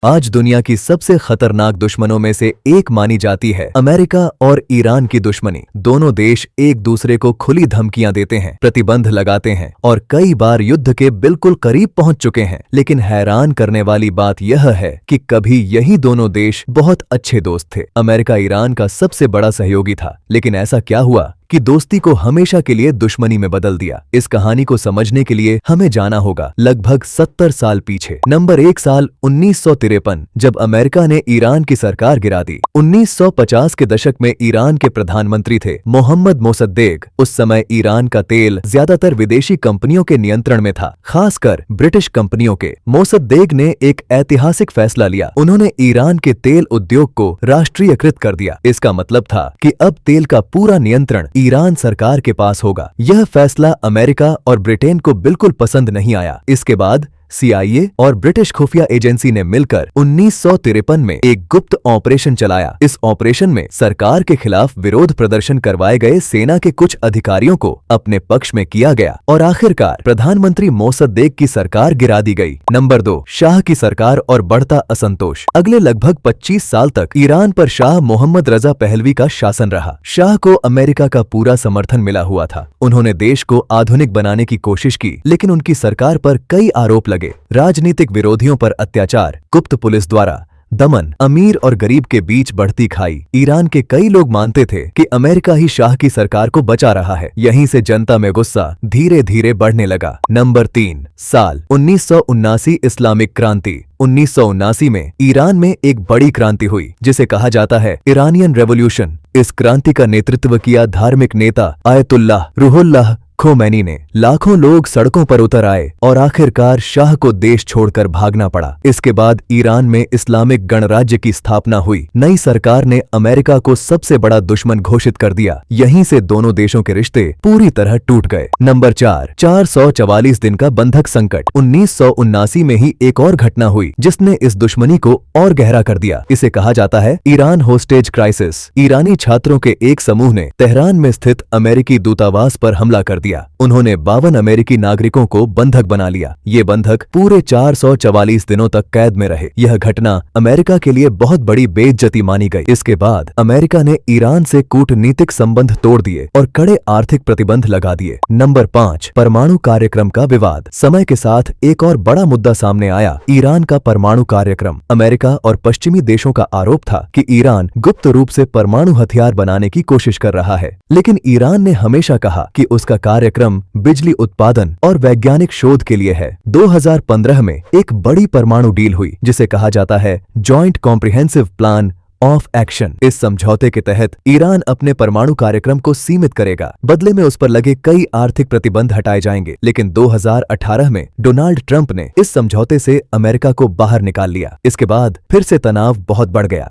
आज दुनिया की सबसे खतरनाक दुश्मनों में से एक मानी जाती है अमेरिका और ईरान की दुश्मनी। दोनों देश एक दूसरे को खुली धमकियां देते हैं, प्रतिबंध लगाते हैं और कई बार युद्ध के बिल्कुल करीब पहुंच चुके हैं। लेकिन हैरान करने वाली बात यह है कि कभी यही दोनों देश बहुत अच्छे दोस्त थे। अमेरिका ईरान का सबसे बड़ा सहयोगी था, लेकिन ऐसा क्या हुआ कि दोस्ती को हमेशा के लिए दुश्मनी में बदल दिया। इस कहानी को समझने के लिए हमें जाना होगा लगभग 70 साल पीछे। नंबर 1 साल 1953, जब अमेरिका ने ईरान की सरकार गिरा दी। 1950 के दशक में ईरान के प्रधानमंत्री थे मोहम्मद मोसद्देक। उस समय ईरान का तेल ज्यादातर विदेशी कंपनियों के नियंत्रण में था, खासकर ब्रिटिश कंपनियों के। मोसद्देक ने एक ऐतिहासिक फैसला लिया। उन्होंने ईरान के तेल उद्योग को राष्ट्रीयकृत कर दिया। इसका मतलब था कि अब तेल का पूरा नियंत्रण ईरान सरकार के पास होगा। यह फैसला अमेरिका और ब्रिटेन को बिल्कुल पसंद नहीं आया। इसके बाद CIA और ब्रिटिश खुफिया एजेंसी ने मिलकर 1953 में एक गुप्त ऑपरेशन चलाया। इस ऑपरेशन में सरकार के खिलाफ विरोध प्रदर्शन करवाए गए सेना के कुछ अधिकारियों को अपने पक्ष में किया गया और आखिरकार प्रधानमंत्री मोसद्देक की सरकार गिरा दी गई। नंबर 2, शाह की सरकार और बढ़ता असंतोष। अगले लगभग 25 साल तक ईरान पर शाह मोहम्मद रजा पहलवी का शासन रहा। शाह को अमेरिका का पूरा समर्थन मिला हुआ था। उन्होंने देश को आधुनिक बनाने की कोशिश की, लेकिन उनकी सरकार पर कई आरोप राजनीतिक विरोधियों पर अत्याचार, गुप्त पुलिस द्वारा दमन, अमीर और गरीब के बीच बढ़ती खाई। ईरान के कई लोग मानते थे कि अमेरिका ही शाह की सरकार को बचा रहा है। यहीं से जनता में गुस्सा धीरे धीरे बढ़ने लगा। नंबर 3, साल 1979, इस्लामिक क्रांति। 1979 में ईरान में एक बड़ी क्रांति हुई, जिसे कहा जाता है ईरानियन रेवोल्यूशन। इस क्रांति का नेतृत्व किया धार्मिक नेता आयतुल्लाह रूहुल्लाह खोमैनी ने। लाखों लोग सड़कों पर उतर आए और आखिरकार शाह को देश छोड़कर भागना पड़ा। इसके बाद ईरान में इस्लामिक गणराज्य की स्थापना हुई। नई सरकार ने अमेरिका को सबसे बड़ा दुश्मन घोषित कर दिया। यहीं से दोनों देशों के रिश्ते पूरी तरह टूट गए। नंबर 4, 444 दिन का बंधक संकट। 1979 में ही एक और घटना हुई जिसने इस दुश्मनी को और गहरा कर दिया। इसे कहा जाता है ईरान होस्टेज क्राइसिस। ईरानी छात्रों के एक समूह ने तेहरान में स्थित अमेरिकी दूतावास पर हमला कर दिया। उन्होंने 52 अमेरिकी नागरिकों को बंधक बना लिया। ये बंधक पूरे 444 दिनों तक कैद में रहे। यह घटना अमेरिका के लिए बहुत बड़ी बेइज्जती मानी गई। इसके बाद अमेरिका ने ईरान से कूटनीतिक संबंध तोड़ दिए और कड़े आर्थिक प्रतिबंध लगा दिए। नंबर 5, परमाणु कार्यक्रम का विवाद। समय के साथ एक और बड़ा मुद्दा सामने आया, ईरान का परमाणु कार्यक्रम। अमेरिका और पश्चिमी देशों का आरोप था कि ईरान गुप्त रूप से परमाणु हथियार बनाने की कोशिश कर रहा है, लेकिन ईरान ने हमेशा कहा कि उसका कार्यक्रम बिजली उत्पादन और वैज्ञानिक शोध के लिए है। 2015 में एक बड़ी परमाणु डील हुई जिसे कहा जाता है joint comprehensive plan of action. इस समझौते के तहत ईरान अपने परमाणु कार्यक्रम को सीमित करेगा। बदले में उस पर लगे कई आर्थिक प्रतिबंध हटाए जाएंगे। लेकिन 2018 में डोनाल्ड ट्रंप ने इस समझौते से अमेरिका को बाहर निकाल लिया। इसके बाद फिर से तनाव बहुत बढ़ गया।